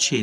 6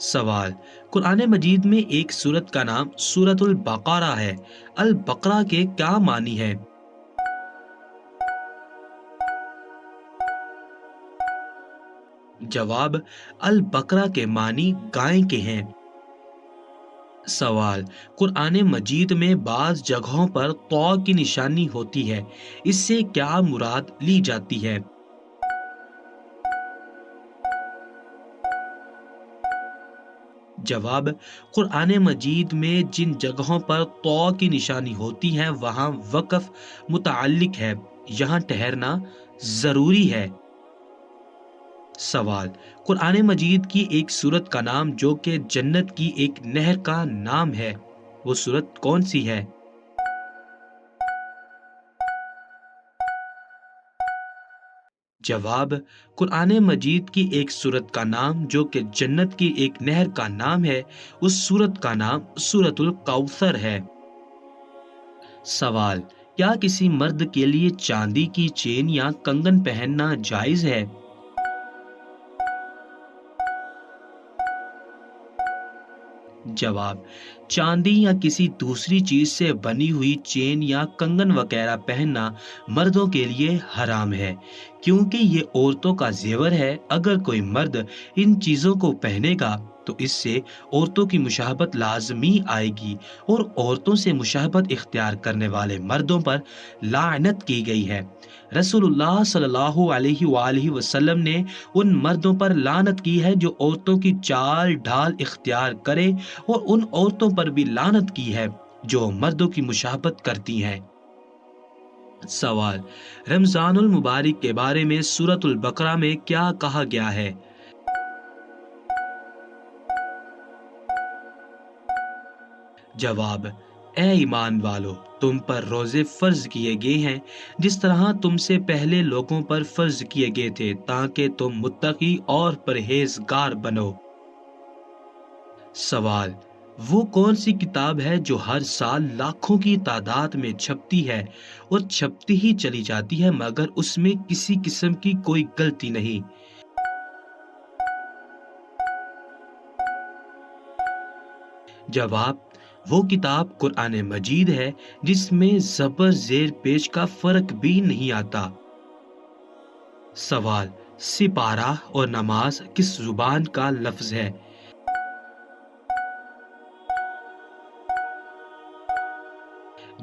سوال: قرآن مجید میں ایک سورت کا نام سورۃ البقرہ ہے، البقرہ کے کیا معنی ہے؟ جواب: البقرہ کے معنی گائے کے ہیں۔ سوال: قرآن مجید میں بعض جگہوں پر طا کی نشانی ہوتی ہے، اس سے کیا مراد لی جاتی ہے؟ جواب: قرآن مجید میں جن جگہوں پر طا کی نشانی ہوتی ہے وہاں وقف متعلق ہے، یہاں ٹھہرنا ضروری ہے۔ سوال: قرآن مجید کی ایک سورت کا نام جو کہ جنت کی ایک نہر کا نام ہے، وہ سورت کون سی ہے؟ جواب: قرآن مجید کی ایک سورت کا نام جو کہ جنت کی ایک نہر کا نام ہے، اس سورت کا نام سورۃ الکوثر ہے۔ سوال: کیا کسی مرد کے لیے چاندی کی چین یا کنگن پہننا جائز ہے؟ جواب: چاندی یا کسی دوسری چیز سے بنی ہوئی چین یا کنگن وغیرہ پہننا مردوں کے لیے حرام ہے، کیونکہ یہ عورتوں کا زیور ہے۔ اگر کوئی مرد ان چیزوں کو پہنے گا تو اس سے عورتوں کی مشابہت لازمی آئے گی، اور عورتوں سے مشابہت اختیار کرنے والے مردوں پر لعنت کی گئی ہے۔ رسول اللہ صلی اللہ علیہ وآلہ وسلم نے ان مردوں پر لعنت کی ہے جو عورتوں کی چال ڈھال اختیار کرے، اور ان عورتوں پر بھی لعنت کی ہے جو مردوں کی مشابہت کرتی ہیں۔ سوال: رمضان المبارک کے بارے میں سورۃ البقرہ میں کیا کہا گیا ہے؟ جواب: اے ایمان والو، تم پر روزے فرض کیے گئے ہیں جس طرح تم سے پہلے لوگوں پر فرض کیے گئے تھے، تاکہ تم متقی اور پرہیزگار بنو۔ سوال: وہ کون سی کتاب ہے جو ہر سال لاکھوں کی تعداد میں چھپتی ہے اور چھپتی ہی چلی جاتی ہے مگر اس میں کسی قسم کی کوئی غلطی نہیں؟ جواب: وہ کتاب قرآن مجید ہے جس میں زبر زیر پیش کا فرق بھی نہیں آتا۔ سوال: سپارہ اور نماز کس زبان کا لفظ ہے؟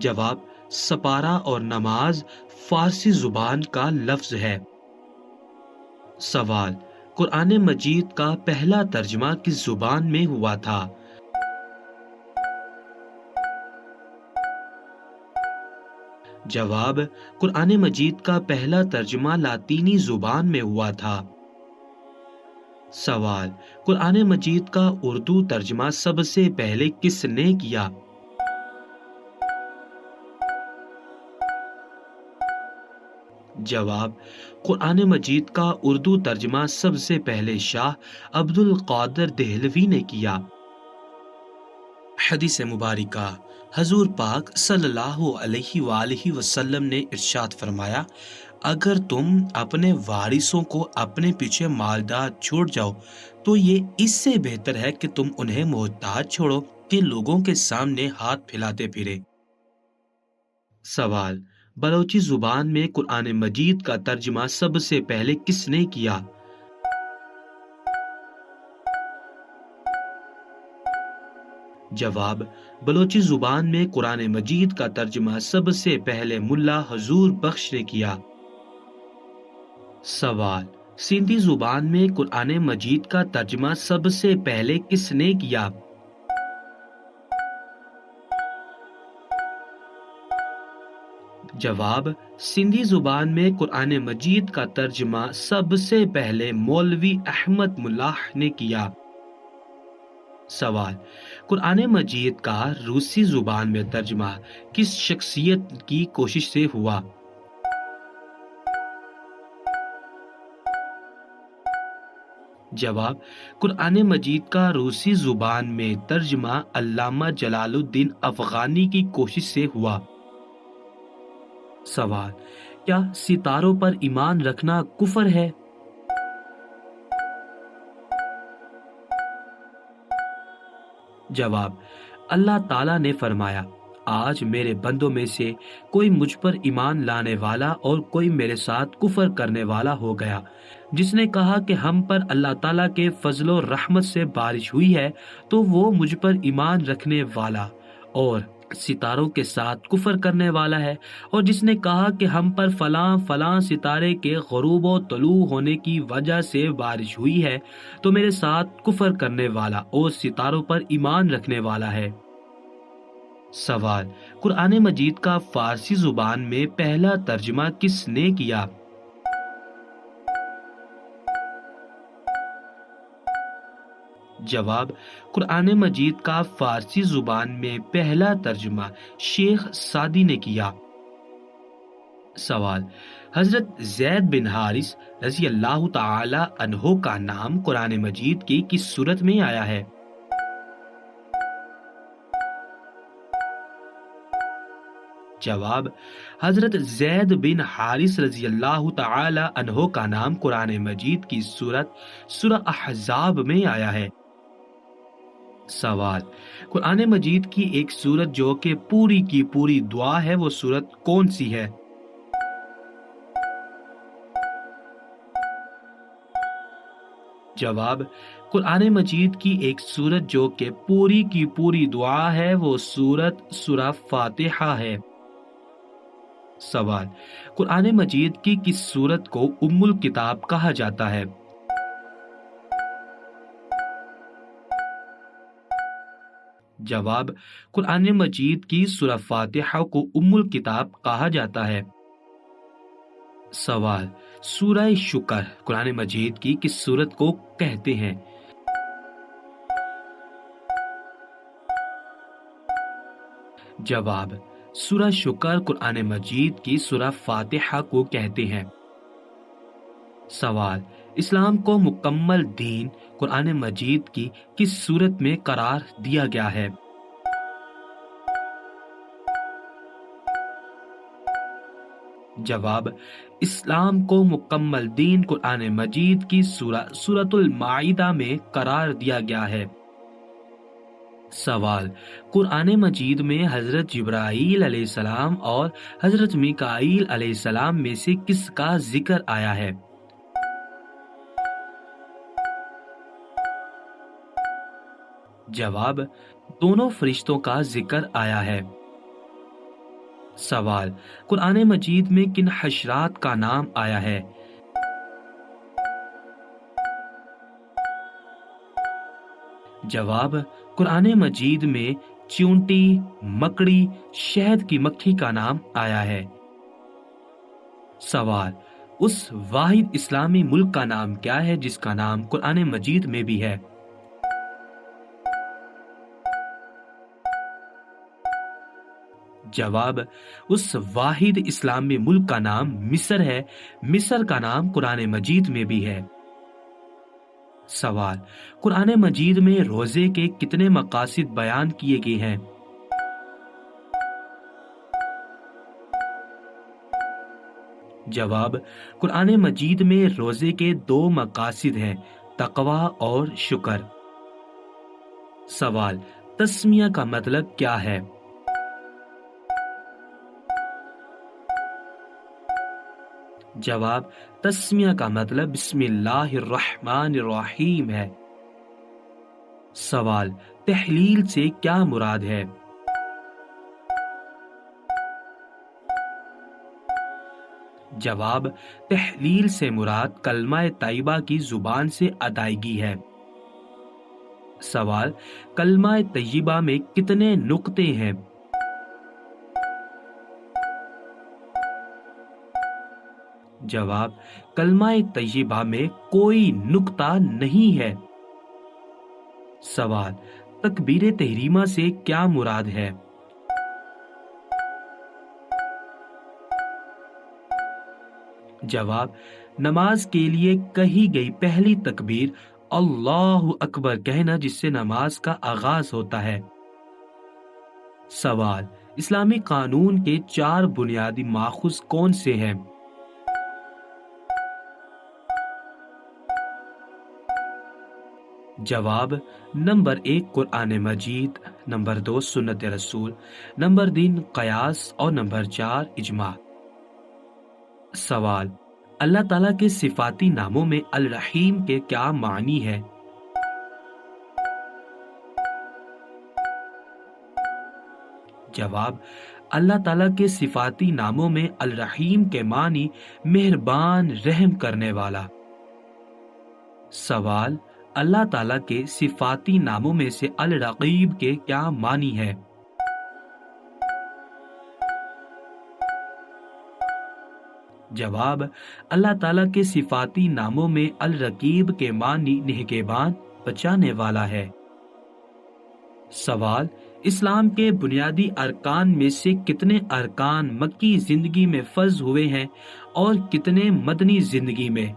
جواب: سپارہ اور نماز فارسی زبان کا لفظ ہے۔ سوال: قرآن مجید کا پہلا ترجمہ کس زبان میں ہوا تھا؟ جواب: قرآن مجید کا پہلا ترجمہ لاطینی زبان میں ہوا تھا۔ سوال: قرآن مجید کا اردو ترجمہ سب سے پہلے کس نے کیا؟ جواب: قرآن مجید کا اردو ترجمہ سب سے پہلے شاہ عبد القادر دہلوی نے کیا۔ حدیث مبارکہ: حضور پاک صلی اللہ علیہ وآلہ وسلم نے ارشاد فرمایا، اگر تم اپنے وارثوں کو اپنے پیچھے مالدار چھوڑ جاؤ تو یہ اس سے بہتر ہے کہ تم انہیں محتاج چھوڑو کہ لوگوں کے سامنے ہاتھ پھیلاتے پھرے۔ سوال: بلوچی زبان میں قرآن مجید کا ترجمہ سب سے پہلے کس نے کیا؟ جواب: بلوچی زبان میں قرآن مجید کا ترجمہ سب سے پہلے ملا حضور بخش نے کیا۔ سوال: سندھی زبان میں قرآن مجید کا ترجمہ سب سے پہلے کس نے کیا؟ جواب: سندھی زبان میں قرآن مجید کا ترجمہ سب سے پہلے مولوی احمد ملاح نے کیا۔ سوال: قرآن مجید کا روسی زبان میں ترجمہ کس شخصیت کی کوشش سے ہوا؟ جواب: قرآن مجید کا روسی زبان میں ترجمہ علامہ جلال الدین افغانی کی کوشش سے ہوا۔ سوال: کیا ستاروں پر ایمان رکھنا کفر ہے؟ جواب: اللہ تعالیٰ نے فرمایا، آج میرے بندوں میں سے کوئی مجھ پر ایمان لانے والا اور کوئی میرے ساتھ کفر کرنے والا ہو گیا۔ جس نے کہا کہ ہم پر اللہ تعالیٰ کے فضل و رحمت سے بارش ہوئی ہے، تو وہ مجھ پر ایمان رکھنے والا اور ستاروں کے ساتھ کفر کرنے والا ہے۔ اور جس نے کہا کہ ہم پر فلاں فلاں ستارے کے غروب و طلوع ہونے کی وجہ سے بارش ہوئی ہے، تو میرے ساتھ کفر کرنے والا اور ستاروں پر ایمان رکھنے والا ہے۔ سوال: قرآن مجید کا فارسی زبان میں پہلا ترجمہ کس نے کیا؟ جواب: قرآن مجید کا فارسی زبان میں پہلا ترجمہ شیخ سعدی نے کیا۔ سوال: حضرت زید بن حارث رضی اللہ تعالی عنہ کا نام قرآن مجید کی کس سورت میں آیا ہے؟ جواب: حضرت زید بن حارث رضی اللہ تعالی عنہ کا نام قرآن مجید کی سورہ احزاب میں آیا ہے۔ سوال: قرآن مجید کی ایک سورت جو کہ پوری کی پوری دعا ہے، وہ سورت کون سی ہے؟ جواب: قرآن مجید کی ایک سورت جو کہ پوری کی پوری دعا ہے، وہ سورہ فاتحہ ہے۔ سوال: قرآن مجید کی کس سورت کو ام الکتاب کہا جاتا ہے؟ جواب: قرآن مجید کی سورہ فاتحہ کو ام الکتاب کہا جاتا ہے۔ سوال: سورہ شکر قرآن مجید کی کس سورت کو کہتے ہیں؟ جواب: سورہ شکر قرآن مجید کی سورہ فاتحہ کو کہتے ہیں۔ سوال: اسلام کو مکمل دین قرآن مجید کی کس سورت میں قرار دیا گیا ہے؟ جواب: اسلام کو مکمل دین قرآن مجید کی سورۃ المائدہ میں قرار دیا گیا ہے۔ سوال: قرآن مجید میں حضرت جبرائیل علیہ السلام اور حضرت میکائیل علیہ السلام میں سے کس کا ذکر آیا ہے؟ جواب: دونوں فرشتوں کا ذکر آیا ہے۔ سوال: قرآن مجید میں کن حشرات کا نام آیا ہے؟ جواب: قرآن مجید میں چیونٹی، مکڑی، شہد کی مکھی کا نام آیا ہے۔ سوال: اس واحد اسلامی ملک کا نام کیا ہے جس کا نام قرآن مجید میں بھی ہے؟ جواب: اس واحد اسلامی ملک کا نام مصر ہے۔ مصر کا نام قرآن مجید میں بھی ہے۔ سوال: قرآن مجید میں روزے کے کتنے مقاصد بیان کیے گئے ہیں؟ جواب: قرآن مجید میں روزے کے 2 مقاصد ہیں، تقوی اور شکر۔ سوال: تسمیہ کا مطلب کیا ہے؟ جواب: تسمیہ کا مطلب بسم اللہ الرحمن الرحیم ہے۔ سوال: تحلیل سے کیا مراد ہے؟ جواب: تحلیل سے مراد کلمہ طیبہ کی زبان سے ادائیگی ہے۔ سوال: کلمہ طیبہ میں کتنے نقطے ہیں؟ جواب: کلمہ طیبہ میں کوئی نقطہ نہیں ہے۔ سوال: تکبیر تحریمہ سے کیا مراد ہے؟ جواب: نماز کے لیے کہی گئی پہلی تکبیر اللہ اکبر کہنا، جس سے نماز کا آغاز ہوتا ہے۔ سوال: اسلامی قانون کے 4 بنیادی ماخذ کون سے ہیں؟ جواب: نمبر 1 قرآن مجید، نمبر 2 سنت رسول، نمبر 3 قیاس اور نمبر 4 اجماع۔ سوال: اللہ تعالیٰ کے صفاتی ناموں میں الرحیم کے کیا معنی ہے؟ جواب: اللہ تعالیٰ کے صفاتی ناموں میں الرحیم کے معنی مہربان، رحم کرنے والا۔ سوال: اللہ تعالیٰ کے صفاتی ناموں میں سے الرقیب کے کیا معنی ہے؟ جواب: اللہ تعالیٰ کے صفاتی ناموں میں الرقیب کے معنی نگہبان، بچانے والا ہے۔ سوال: اسلام کے بنیادی ارکان میں سے کتنے ارکان مکی زندگی میں فرض ہوئے ہیں اور کتنے مدنی زندگی میں؟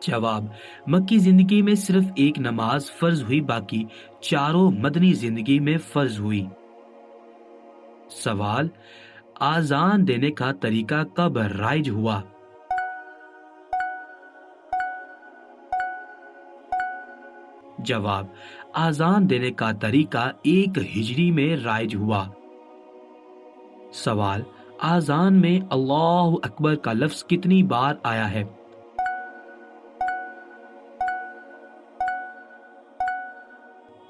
جواب: مکی زندگی میں صرف ایک نماز فرض ہوئی، باقی چاروں مدنی زندگی میں فرض ہوئی۔ سوال: آذان دینے کا طریقہ کب رائج ہوا؟ جواب: آذان دینے کا طریقہ 1 ہجری میں رائج ہوا۔ سوال: آذان میں اللہ اکبر کا لفظ کتنی بار آیا ہے؟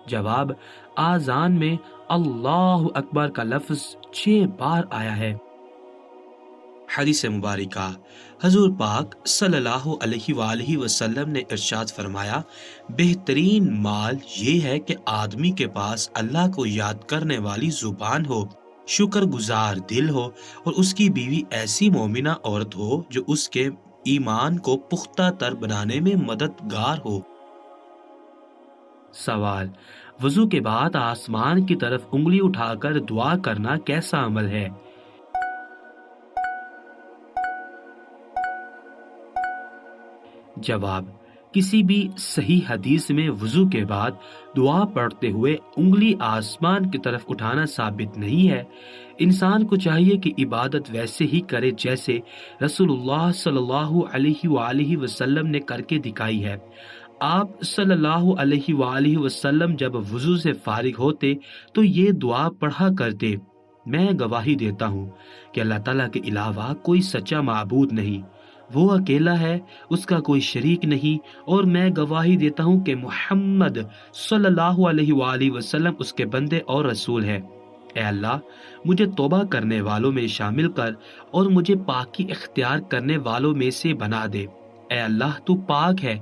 جواب: آذان میں اللہ اکبر کا لفظ 6 بار آیا ہے۔ حدیث مبارکہ: حضور پاک صلی اللہ علیہ وآلہ وسلم نے ارشاد فرمایا، بہترین مال یہ ہے کہ آدمی کے پاس اللہ کو یاد کرنے والی زبان ہو، شکر گزار دل ہو، اور اس کی بیوی ایسی مومنہ عورت ہو جو اس کے ایمان کو پختہ تر بنانے میں مددگار ہو۔ سوال: وضو کے بعد آسمان کی طرف انگلی اٹھا کر دعا کرنا کیسا عمل ہے؟ جواب: کسی بھی صحیح حدیث میں وضو کے بعد دعا پڑھتے ہوئے انگلی آسمان کی طرف اٹھانا ثابت نہیں ہے۔ انسان کو چاہیے کہ عبادت ویسے ہی کرے جیسے رسول اللہ صلی اللہ علیہ وآلہ وسلم نے کر کے دکھائی ہے۔ آپ صلی اللہ علیہ وآلہ وسلم جب وضو سے فارغ ہوتے تو یہ دعا پڑھا کرتے: میں گواہی دیتا ہوں کہ اللہ تعالیٰ کے علاوہ کوئی سچا معبود نہیں، وہ اکیلا ہے، اس کا کوئی شریک نہیں، اور میں گواہی دیتا ہوں کہ محمد صلی اللہ علیہ وآلہ وسلم اس کے بندے اور رسول ہے۔ اے اللہ، مجھے توبہ کرنے والوں میں شامل کر اور مجھے پاکی اختیار کرنے والوں میں سے بنا دے۔ اے اللہ، تو پاک ہے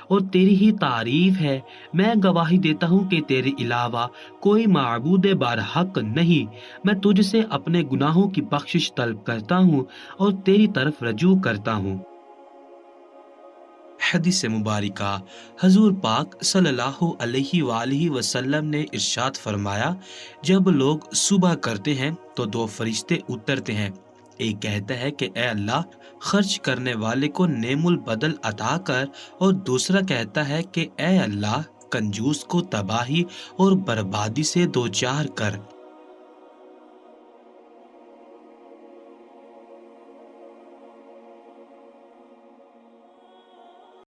اور تیری ہی تعریف ہے۔ میں گواہی دیتا ہوں کہ تیرے علاوہ کوئی معبود برحق نہیں۔ میں تجھ سے اپنے گناہوں کی بخشش طلب کرتا ہوں اور تیری طرف رجوع کرتا ہوں۔ حدیث مبارکہ: حضور پاک صلی اللہ علیہ وآلہ وسلم نے ارشاد فرمایا، جب لوگ صبح کرتے ہیں تو 2 فرشتے اترتے ہیں، ایک کہتا ہے کہ اے اللہ، خرچ کرنے والے کو نعم البدل عطا کر، اور دوسرا کہتا ہے کہ اے اللہ، کنجوس کو تباہی اور بربادی سے دوچار کر۔